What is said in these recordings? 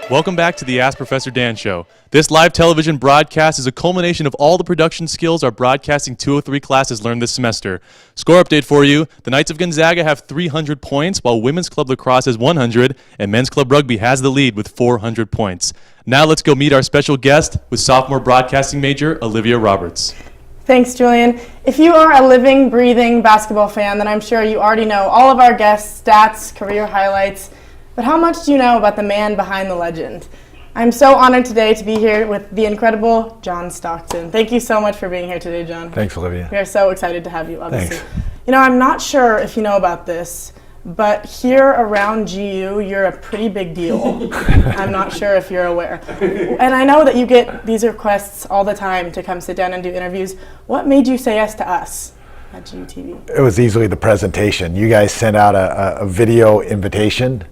Welcome back to the Ask Professor Dan Show. This live television broadcast is a culmination of all the production skills our Broadcasting 203 classes learned this semester. Score update for you. The Knights of Gonzaga have 300 points, while Women's Club Lacrosse has 100, and Men's Club Rugby has the lead with 400 points. Now let's go meet our special guest with sophomore broadcasting major Olivia Roberts. Thanks, Julian. If you are a living, breathing basketball fan, then I'm sure you already know all of our guests' stats, career highlights. But how much do you know about the man behind the legend? I'm so honored today to be here with the incredible John Stockton. Thank you so much for being here today, John. Thanks, Olivia. We are so excited to have you, obviously. Thanks. You know, I'm not sure if you know about this, but here around GU, you're a pretty big deal. I'm not sure if you're aware. And I know that you get these requests all the time to come sit down and do interviews. What made you say yes to us at GU TV? It was easily the presentation. You guys sent out a video invitation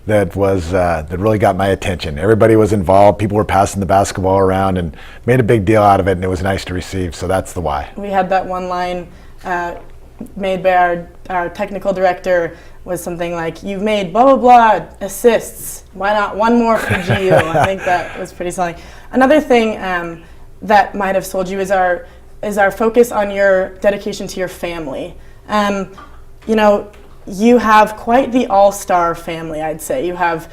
that was that really got my attention. Everybody was involved. People were passing the basketball around and made a big deal out of it, and it was nice to receive. So that's the why. We had that one line made by our technical director, was something like, "You've made blah blah blah assists. Why not one more for GU?" I think that was pretty selling. Another thing that might have sold you is our focus on your dedication to your family. You know, you have quite the all-star family, I'd say. You have,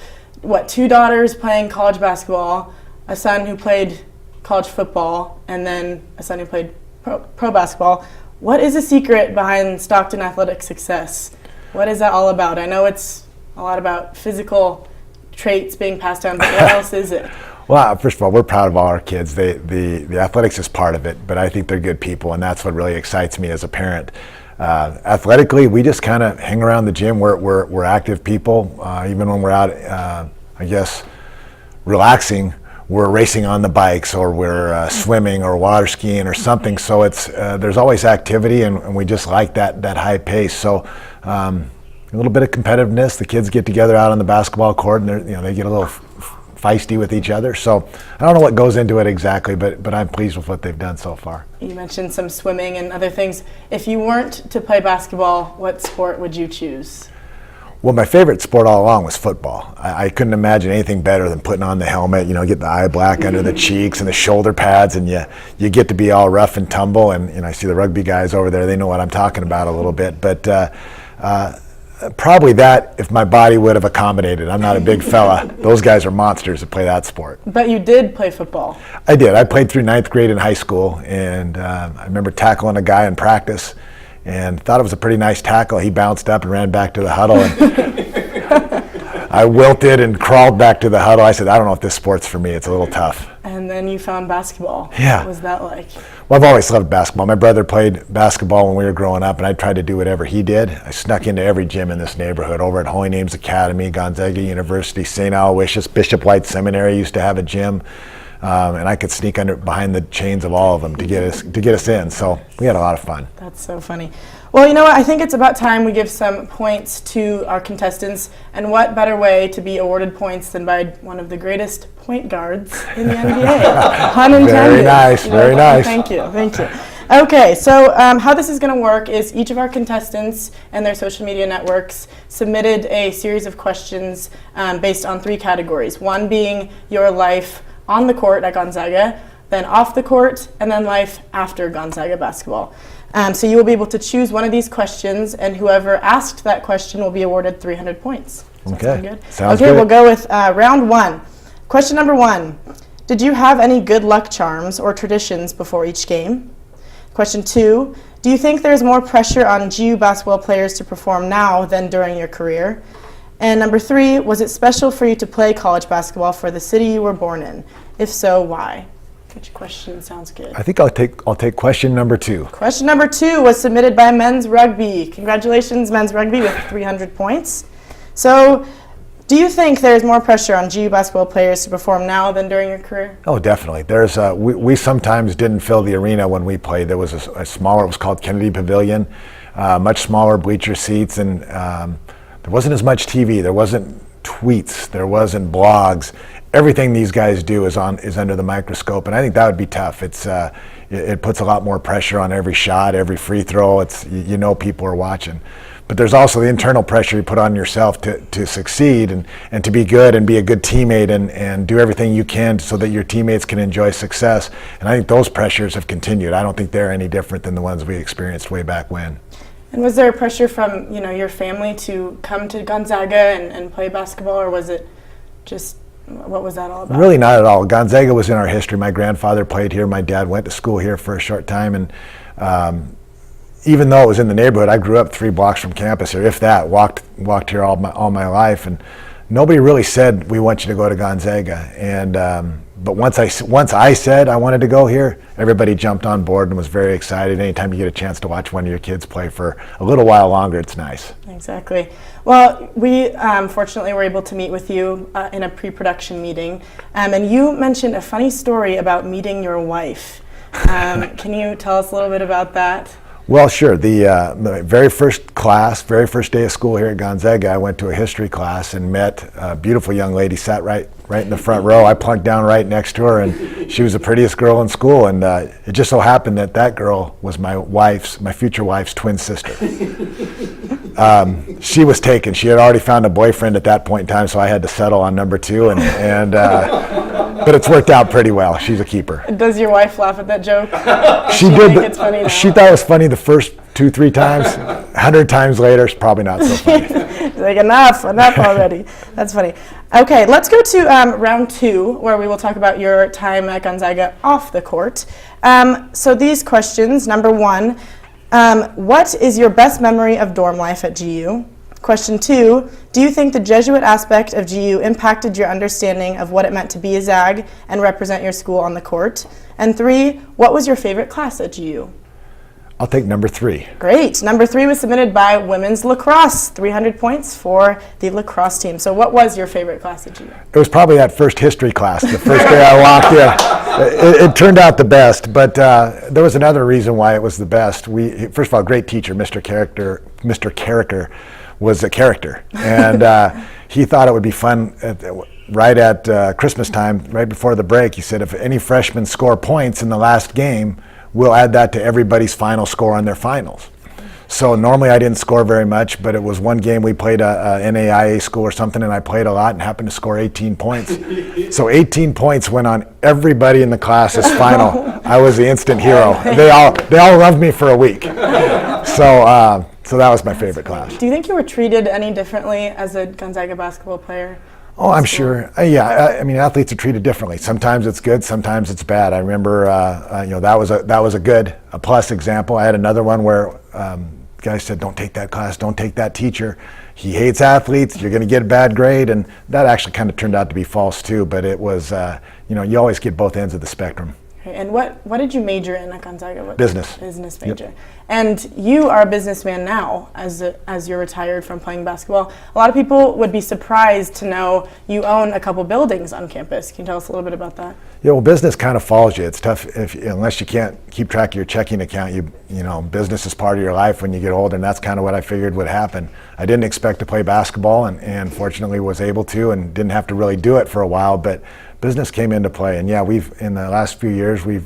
two daughters playing college basketball, a son who played college football, and then a son who played pro basketball. What is the secret behind Stockton athletic success? What is that all about? I know it's a lot about physical traits being passed down, but what else is it? Well, first of all, we're proud of all our kids. The athletics is part of it, but I think they're good people, and that's what really excites me as a parent. Athletically, we just kind of hang around the gym. We're active people. Even when we're out, I guess, relaxing, we're racing on the bikes, or we're swimming or water skiing or something. So it's there's always activity, and we just like that high pace. So a little bit of competitiveness. The kids get together out on the basketball court, and they get a little feisty with each other. So I don't know what goes into it exactly, but I'm pleased with what they've done so far. You mentioned some swimming and other things. If you weren't to play basketball, what sport would you choose? Well, my favorite sport all along was football. I couldn't imagine anything better than putting on the helmet, get the eye black under the cheeks and the shoulder pads, and you get to be all rough and tumble. And I see the rugby guys over there, they know what I'm talking about a little bit. But probably that, if my body would have accommodated. I'm not a big fella. Those guys are monsters that play that sport. But you did play football. I did. I played through 9th grade in high school, and I remember tackling a guy in practice and thought it was a pretty nice tackle. He bounced up and ran back to the huddle, and I wilted and crawled back to the huddle. I said, I don't know if this sport's for me. It's a little tough. And then you found basketball. Yeah. What was that like? Well, I've always loved basketball. My brother played basketball when we were growing up, and I tried to do whatever he did. I snuck into every gym in this neighborhood, over at Holy Names Academy, Gonzaga University, St. Aloysius, Bishop White Seminary used to have a gym, and I could sneak behind the chains of all of them to get us in. So we had a lot of fun. That's so funny. Well, you know what? I think it's about time we give some points to our contestants, and what better way to be awarded points than by one of the greatest point guards in the NBA. Pun intended. Very nice, very nice. Thank you. Okay, so how this is going to work is each of our contestants and their social media networks submitted a series of questions based on 3 categories. One being your life on the court at Gonzaga, then off the court, and then life after Gonzaga basketball. So you will be able to choose one of these questions, and whoever asked that question will be awarded 300 points. Does that sound good? Sounds good. We'll go with round 1. Question number 1. Did you have any good luck charms or traditions before each game? Question 2. Do you think there's more pressure on GU basketball players to perform now than during your career? And number 3, was it special for you to play college basketball for the city you were born in? If so, why? Which question sounds good? I think I'll take question number 2. Question number 2 was submitted by men's rugby. Congratulations, men's rugby, with 300 points. So, do you think there's more pressure on GU basketball players to perform now than during your career? Oh, definitely. There's we sometimes didn't fill the arena when we played. There was a smaller, it was called Kennedy Pavilion, much smaller bleacher seats, and there wasn't as much TV. There wasn't tweets. There wasn't blogs. Everything these guys do is under the microscope, and I think that would be tough. It puts a lot more pressure on every shot, every free throw. People are watching. but there's also the internal pressure you put on yourself to succeed and to be good and be a good teammate and do everything you can so that your teammates can enjoy success. And I think those pressures have continued. I don't think they're any different than the ones we experienced way back when. And was there pressure from, your family to come to Gonzaga and play basketball, or was it just, what was that all about? Really not at all. Gonzaga was in our history. My grandfather played here. My dad went to school here for a short time, and even though it was in the neighborhood, I grew up 3 blocks from campus here, if that, walked here all my life, and nobody really said, we want you to go to Gonzaga. And but once I said I wanted to go here, everybody jumped on board and was very excited. Anytime you get a chance to watch one of your kids play for a little while longer, it's nice. Exactly. Well, we fortunately were able to meet with you in a pre-production meeting, and you mentioned a funny story about meeting your wife. Can you tell us a little bit about that? Well, sure. The very first class, very first day of school here at Gonzaga, I went to a history class and met a beautiful young lady, sat right in the front row. I plunked down right next to her, and she was the prettiest girl in school. And it just so happened that girl was my future wife's twin sister. She was taken. She had already found a boyfriend at that point in time, so I had to settle on number 2. But it's worked out pretty well. She's a keeper. Does your wife laugh at that joke? She did. Think it's funny now? She thought it was funny the first 2-3 times. 100 times later, it's probably not so funny. Like, enough already. That's funny. Okay, let's go to round 2, where we will talk about your time at Gonzaga off the court. So these questions, number 1, what is your best memory of dorm life at GU? Question 2, do you think the Jesuit aspect of GU impacted your understanding of what it meant to be a Zag and represent your school on the court? And 3, what was your favorite class at GU? I'll take number 3. Great. Number 3 was submitted by women's lacrosse, 300 points for the lacrosse team. So what was your favorite class at GU? It was probably that first history class, the first day I walked in. It turned out the best, but there was another reason why it was the best. First of all, great teacher, Mr. Carricker was a character, and he thought it would be fun right at Christmas time, right before the break. He said, if any freshmen score points in the last game, we'll add that to everybody's final score on their finals. So normally I didn't score very much, but it was one game we played a NAIA school or something, and I played a lot and happened to score 18 points. So 18 points went on everybody in the class's final. I was the instant hero. They all loved me for a week. So that was my favorite class. Do you think you were treated any differently as a Gonzaga basketball player? Oh, I'm sure. I mean, athletes are treated differently. Sometimes it's good, sometimes it's bad. I remember, that was a plus example. I had another one where guys said, "Don't take that class, don't take that teacher. He hates athletes. You're going to get a bad grade." And that actually kind of turned out to be false too. But it was, you always get both ends of the spectrum. And what did you major in at Gonzaga? Business. Business major. Yep. And you are a businessman now as you're retired from playing basketball. A lot of people would be surprised to know you own a couple buildings on campus. Can you tell us a little bit about that? Yeah, well, business kind of follows you. It's tough unless you can't keep track of your checking account. Business is part of your life when you get older, and that's kind of what I figured would happen. I didn't expect to play basketball, and fortunately was able to, and didn't have to really do it for a while. But business came into play, and yeah, in the last few years we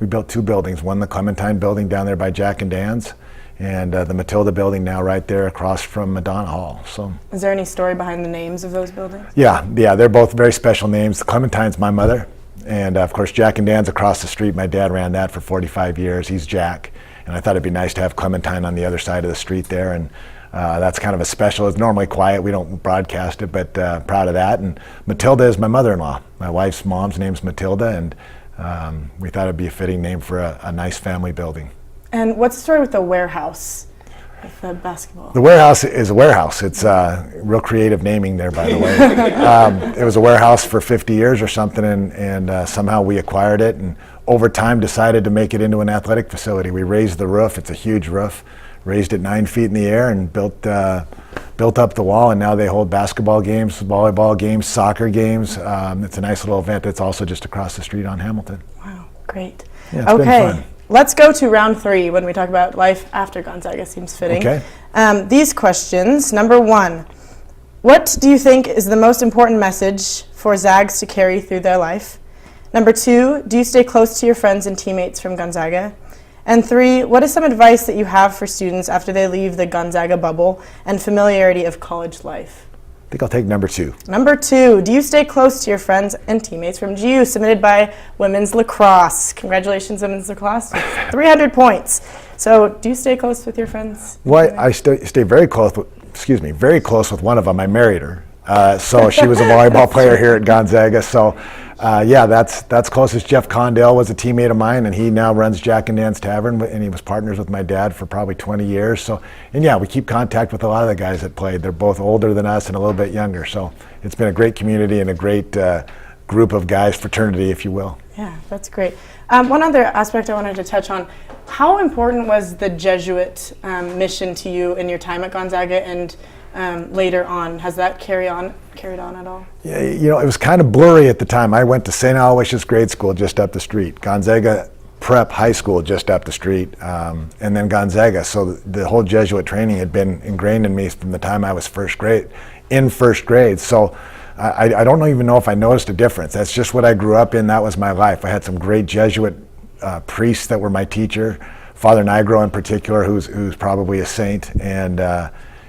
built 2 buildings. One, the Clementine building down there by Jack and Dan's, and the Matilda building now right there across from Madonna Hall. So, is there any story behind the names of those buildings? Yeah, they're both very special names. Clementine's my mother, and of course Jack and Dan's across the street. My dad ran that for 45 years. He's Jack, and I thought it'd be nice to have Clementine on the other side of the street there, and that's kind of a special. It's normally quiet. We don't broadcast it, but proud of that. And Matilda is my mother-in-law. My wife's mom's name's Matilda, and we thought it'd be a fitting name for a nice family building. And what's the story with the warehouse, with the basketball? The warehouse is a warehouse. It's real creative naming there, by the way. It was a warehouse for 50 years or something, and somehow we acquired it, and over time decided to make it into an athletic facility. We raised the roof. It's a huge roof. Raised it 9 feet in the air and built up the wall, and now they hold basketball games, volleyball games, soccer games. It's a nice little event that's also just across the street on Hamilton. Wow, great. Yeah, it's been fun. Let's go to round 3 when we talk about life after Gonzaga. Seems fitting. Okay. These questions. Number 1, what do you think is the most important message for Zags to carry through their life? Number 2, do you stay close to your friends and teammates from Gonzaga? And 3, what is some advice that you have for students after they leave the Gonzaga bubble and familiarity of college life? I think I'll take number 2. Number 2, do you stay close to your friends and teammates from GU? Submitted by women's lacrosse. Congratulations, women's lacrosse. 300 points. So do you stay close with your friends? Well, I stay very close with one of them. I married her. So she was a volleyball player here at Gonzaga. So yeah, that's closest. Jeff Condell was a teammate of mine, and he now runs Jack and Dan's Tavern, and he was partners with my dad for probably 20 years. So, and yeah, we keep contact with a lot of the guys that played. They're both older than us and a little bit younger. So it's been a great community and a great group of guys, fraternity, if you will. Yeah, that's great. One other aspect I wanted to touch on, how important was the Jesuit mission to you in your time at Gonzaga and later on? Has that carried on at all? Yeah, you know, it was kind of blurry at the time. I went to St. Aloysius Grade School just up the street, Gonzaga Prep High School just up the street, and then Gonzaga. So the whole Jesuit training had been ingrained in me from the time I was first grade. So I don't even know if I noticed a difference. That's just what I grew up in. That was my life. I had some great Jesuit priests that were my teacher, Father Nigro in particular, who's probably a saint, and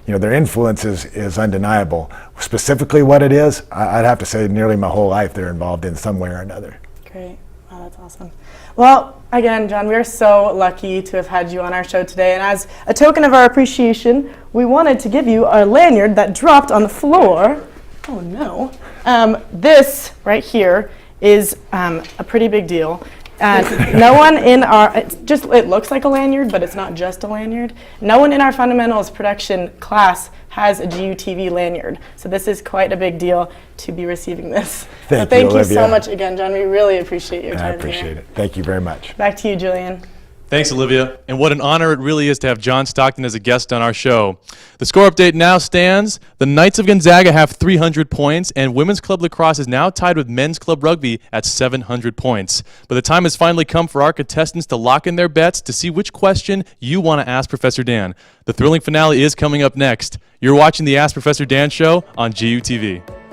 you know, their influence is undeniable. Specifically what it is, I'd have to say nearly my whole life they're involved in some way or another. Great. Wow, that's awesome. Well, again, John, we're so lucky to have had you on our show today, and as a token of our appreciation, we wanted to give you our lanyard that dropped on the floor. Oh no. This right here is a pretty big deal. No one in our, it looks like a lanyard, but it's not just a lanyard. No one in our fundamentals production class has a GUTV lanyard. So this is quite a big deal to be receiving this. Thank you so much again, John. We really appreciate your time. I appreciate it. Thank you very much. Back to you, Julian. Thanks, Olivia. And what an honor it really is to have John Stockton as a guest on our show. The score update now stands. The Knights of Gonzaga have 300 points, and Women's Club Lacrosse is now tied with Men's Club Rugby at 700 points. But the time has finally come for our contestants to lock in their bets to see which question you want to ask Professor Dan. The thrilling finale is coming up next. You're watching the Ask Professor Dan show on GUTV.